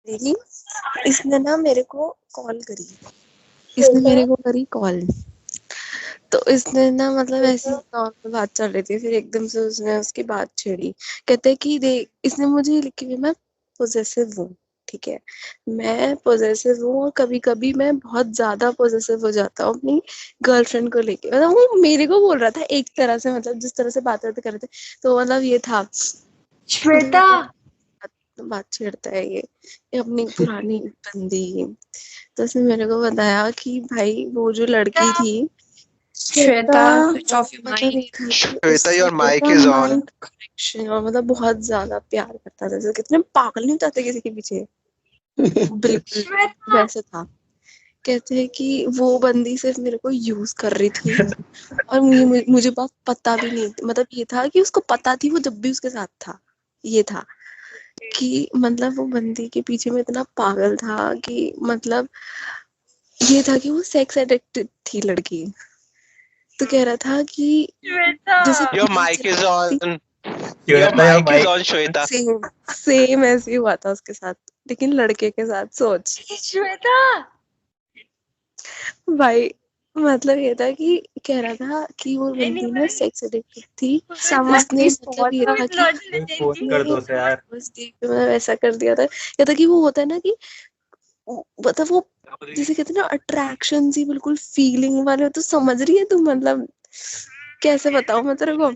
दीदी इसने ना मेरे को कॉल करी। इसने मेरे को करी कॉल। तो इसने ना मतलब ऐसी नॉर्मल बात चल रही थी, फिर एकदम से उसने उसकी बात छेड़ी। कहते कि देख, इसने मुझे लिखी हुई, मैं पोजेसिव हूँ, ठीक है, मैं पोजेसिव हूँ और कभी कभी मैं बहुत ज्यादा पोजेसिव हो जाता हूँ अपनी गर्लफ्रेंड को लेके। मतलब वो मेरे को बोल रहा था एक तरह से, मतलब जिस तरह से बात कर रहे थे, तो मतलब ये था श्वेता बात छेड़ता है ये अपनी पुरानी बंदी। तो उसने मेरे को बताया कि भाई वो जो लड़की थी, श्वेता स्विच ऑफ योर मतलब माइक। ये था कि श्वेता, उससे your mic is on. Connection और मतलब बहुत ज्यादा प्यार करता था। जैसे कितने पागल नहीं होते किसी के पीछे, बिल्कुल वैसे था। कहते हैं कि वो बंदी सिर्फ मेरे को यूज कर रही थी और मुझे बात पता भी नहीं, मतलब ये था कि उसको पता थी वो जब भी उसके साथ था। ये था कि मतलब वो बंदी के पीछे में इतना पागल था कि मतलब ये था कि वो सेक्स एडिक्टेड थी लड़की। तो कह रहा था कि जैसे your mic is on. Your Shweta या mic is mic on Shweta. Same ऐसे ही हुआ था उसके साथ, लेकिन लड़के के साथ। सोच श्वेता भाई, मतलब ये था कि कह रहा था कि वो बंदी ना सेक्स एडिक्टेड थी। उसने मतलब ये था कि फोन कर दो से यार। बस देख मतलब ऐसा कर दिया था। ये था कि वो होता है ना कि मतलब वो जैसे कहते हैं ना अट्रैक्शन सी, बिल्कुल फीलिंग वाले हो। तो समझ रही है तू, मतलब कैसे बताऊं मैं तेरे को।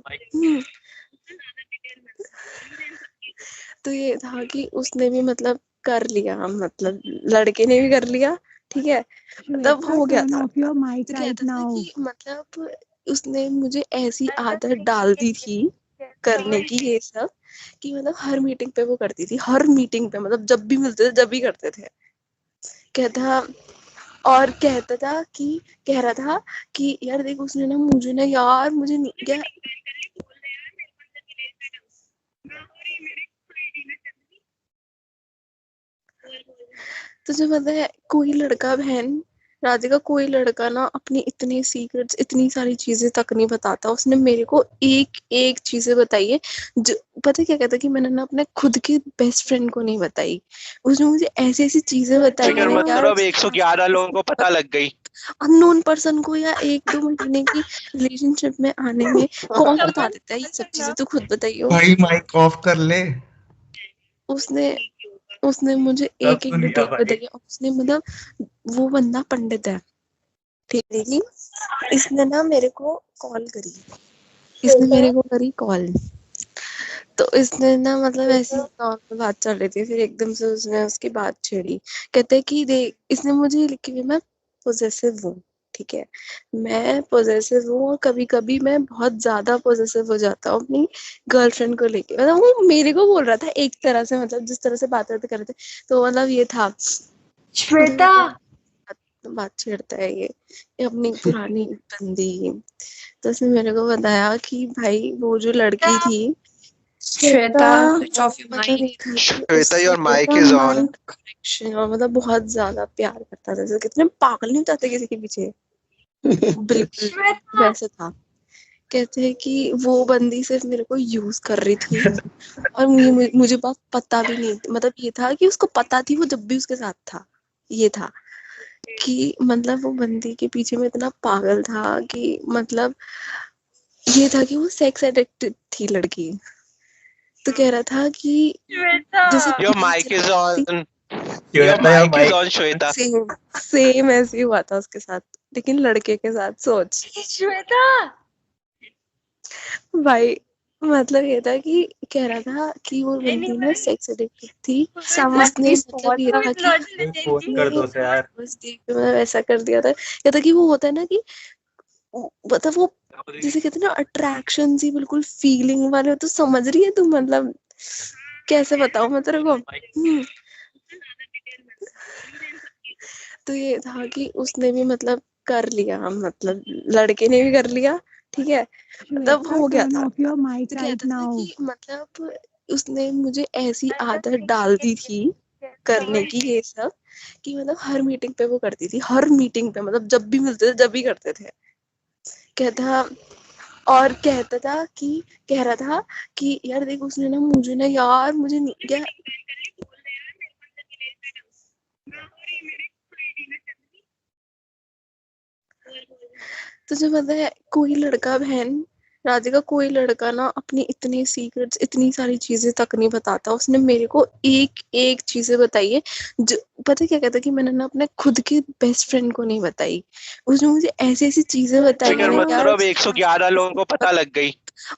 तो ये था कि उसने भी मतलब कर लिया, मतलब लड़के ने भी कर लिया, ठीक है, मतलब हो गया था। तो कहता था कि मतलब उसने मुझे ऐसी आदत डाल दी थी करने की ये सब, कि मतलब हर मीटिंग पे वो करती थी, हर मीटिंग पे, मतलब जब भी मिलते थे जब भी करते थे। कहता और कहता था कि कह रहा था कि यार देख, उसने ना मुझे ना यार मुझे नहीं क्या तुझे पता है कोई लड़का, बहन राधिका, कोई लड़का ना अपनी इतनी सीक्रेट्स, इतनी सारी चीजें तक नहीं बताता। उसने मेरे को एक एक चीजें बताई है जो, पता क्या कहता कि मैंने ना अपने खुद के बेस्ट फ्रेंड को नहीं बताई। उसने मुझे ऐसी ऐसी चीजें बताई है ना यार, मतलब 111 लोगों को पता लग गई। अननोन पर्सन को, या 1-2 महीने की रिलेशनशिप में आने में कौन बता देता है ये सब चीजें, तो खुद बताइयो। भाई माइक ऑफ कर ले। उसने उसने मुझे सब एक एक सुन लिया डिटेल भाई। बताई है। और उसने मतलब वो बंदा पंडित है, ठीक है जी। इसने ना मेरे को कॉल करी। इसने मेरे को करी कॉल। तो इसने ना मतलब ऐसी नॉर्मल बात चल रही थी, फिर एकदम से उसने उसकी बात छेड़ी। कहते कि देख, इसने मुझे लिखी हुई, मैं पोजेसिव हूँ, ठीक है, मैं पोजेसिव हूँ और कभी कभी मैं बहुत ज्यादा पोजेसिव हो जाता हूँ अपनी गर्लफ्रेंड को लेके। मतलब वो मेरे को बोल रहा था एक तरह से, मतलब जिस तरह से बात कर रहे थे, तो मतलब ये था श्वेता बात छेड़ता है ये अपनी पुरानी बंदी। तो उसने मेरे को बताया कि भाई वो जो लड़की थी, श्वेता स्विच ऑफ योर मतलब माइक। ये था कि श्वेता, उससे your mic is on. Connection और मतलब बहुत ज्यादा प्यार करता था। जैसे कितने पागल नहीं होते किसी के पीछे, बिल्कुल वैसे था। कहते हैं कि वो बंदी सिर्फ मेरे को यूज कर रही थी और मुझे बात पता भी नहीं, मतलब ये था कि उसको पता थी वो जब भी उसके साथ था। ये था कि मतलब वो बंदी के पीछे में इतना पागल था कि मतलब ये था कि वो सेक्स एडिक्टेड थी लड़की। तो कह रहा था कि जैसे your mic is on. Your Shweta या mic is mic. On Shweta. Same ऐसे ही हुआ था उसके साथ, लेकिन लड़के के साथ। सोच श्वेता भाई, मतलब ये था कि कह रहा था कि वो बंदी ना सेक्स एडिक्टेड थी। उसने मतलब ये था कि फोन कर दो से यार। बस देख मतलब ऐसा कर दिया था। ये था कि वो होता है ना कि मतलब वो जैसे कहते हैं ना अट्रैक्शन सी, बिल्कुल फीलिंग वाले हो। तो समझ रही है तू, मतलब कैसे बताऊं मैं तेरे को। तो ये था कि उसने भी मतलब कर लिया, मतलब लड़के ने भी कर लिया, ठीक है, मतलब हो गया था। तो कहता था कि मतलब उसने मुझे ऐसी आदत डाल दी थी करने की ये सब, कि मतलब हर मीटिंग पे वो करती थी, हर मीटिंग पे, मतलब जब भी मिलते थे जब भी करते थे। कहता और कहता था कि कह रहा था कि यार देख, उसने ना मुझे ना यार मुझे नहीं क्या तुझे पता है कोई लड़का बहन राधिका, कोई लड़का ना अपनी इतने सीक्रेट्स, इतनी सारी चीजें तक नहीं बताता। उसने मेरे को एक एक चीजें बताई है जो, पता है क्या कहता है कि मैंने ना अपने खुद के बेस्ट फ्रेंड को नहीं बताई। उसने मुझे ऐसी ऐसी चीजें बताई फिक्र है मत यार, करो, अब 111 लोगों को पता लग गई।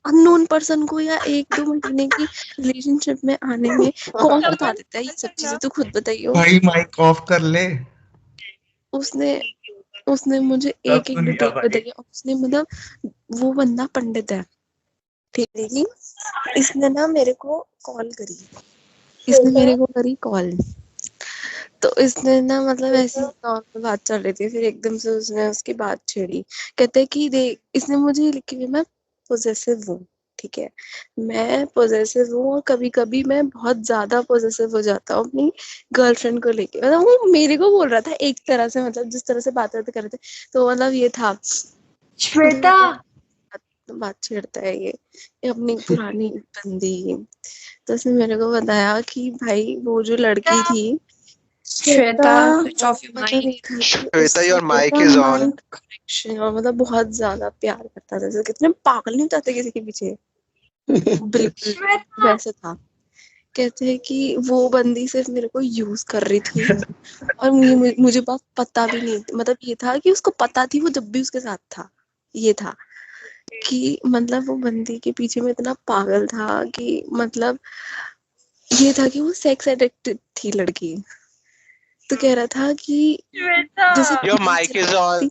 अननोन पर्सन को या 1-2 महीने की रिलेशनशिप में आने में कौन बता देता है ये सब चीजें? तो खुद बताइयो। भाई माइक ऑफ कर ले। उसने उसने मुझे सब एक एक सुन लिया डिटेल भाई। बताई है। उसने मतलब वो बंदा पंडित है, ठीक है जी। इसने ना मेरे को कॉल करी, इसने मेरे को करी कॉल। तो इसने ना मतलब ऐसी नॉर्मल बात चल रही थी, फिर एकदम से उसने उसकी बात छेड़ी। कहते हैं कि देख, इसने मुझे लिखी हुई, मैं पोजेसिव हूँ, ठीक है, मैं पोजेसिव हूँ और कभी कभी मैं बहुत ज्यादा पोजेसिव हो जाता हूँ अपनी गर्लफ्रेंड को लेके। मतलब वो मेरे को बोल रहा था एक तरह से, मतलब जिस तरह से बात करते कर रहे थे, तो मतलब ये था श्वेता बात छेड़ता है ये अपनी पुरानी बंदी। तो उसने मेरे को बताया कि भाई वो जो लड़की थी, श्वेता स्विच ऑफ योर मतलब माइक। ये था कि श्वेता, उससे your mic is on. Connection, और मतलब बहुत ज्यादा प्यार करता था। जैसे कितने पागल नहीं होते किसी के पीछे, बिल्कुल श्वेता वैसे था। कहते हैं कि वो बंदी सिर्फ मेरे को यूज कर रही थी और मुझे बात पता भी नहीं, मतलब ये था कि उसको पता थी वो जब भी उसके साथ था। ये था कि मतलब वो बंदी के पीछे में इतना पागल था कि मतलब ये था कि वो सेक्स एडिक्टेड थी लड़की। तो कह रहा था कि जैसे your mic is on.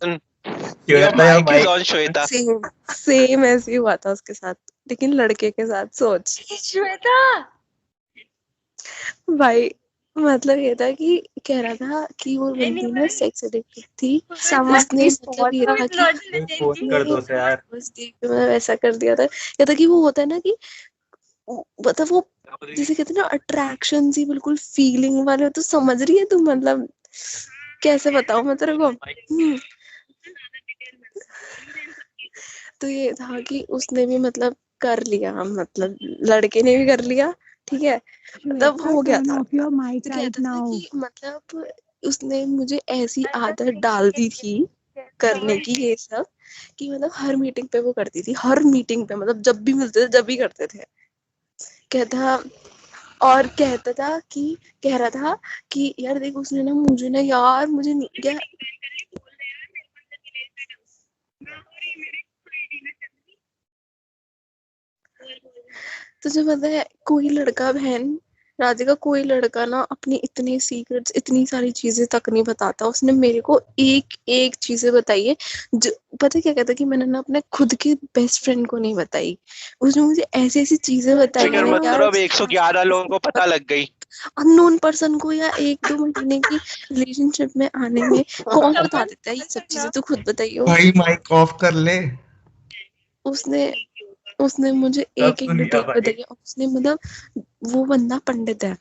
Your Shweta mic is on Shweta. Same same ऐसे ही हुआ था उसके साथ, लेकिन लड़के के साथ। सोच श्वेता भाई, मतलब ये था कि कह रहा था कि वो बंदी ना सेक्स एडिक्टेड थी। उसने मतलब ये था कि फोन कर दो उसे यार। बस देख के मतलब ऐसा कर दिया था। कहता कि वो होता है ना कि मतलब वो जैसे कहते हैं ना अट्रैक्शन सी बिल्कुल फीलिंग वाले, तो समझ रही है तू? मतलब कैसे बताऊं मैं तेरे को। तो ये था कि उसने भी मतलब कर लिया, मतलब लड़के ने भी कर लिया, ठीक है, मतलब हो गया था। तो कहता था कि मतलब उसने मुझे ऐसी आदत डाल दी थी करने की ये सब, कि मतलब हर मीटिंग पे वो करती थी, हर मीटिंग पे, मतलब जब भी मिलते थे जब भी करते थे। कहता और कहता था कि कह रहा था कि यार देख, उसने ना मुझे ना यार मुझे क्या, तुझे पता है कोई लड़का बहन राधिका, कोई लड़का ना अपनी इतने सीक्रेट्स, इतनी सारी चीजें तक नहीं बताता। उसने मेरे को एक एक चीजें बताई है जो, पता है क्या कहता है कि मैंने ना अपने खुद के बेस्ट फ्रेंड को नहीं बताई। उसने मुझे ऐसी ऐसी चीजें बताई फिक्र है मत यार, करो, अब 111 लोगों को पता लग गई। अननोन पर्सन को या 1-2 महीने की रिलेशनशिप में आने में कौन बता देता है ये सब चीजें? तो खुद बताइयो। भाई माइक ऑफ कर ले। उसने उसने मुझे सब एक एक सुन लिया डिटेल भाई। बताई है। उसने मतलब वो बंदा पंडित है,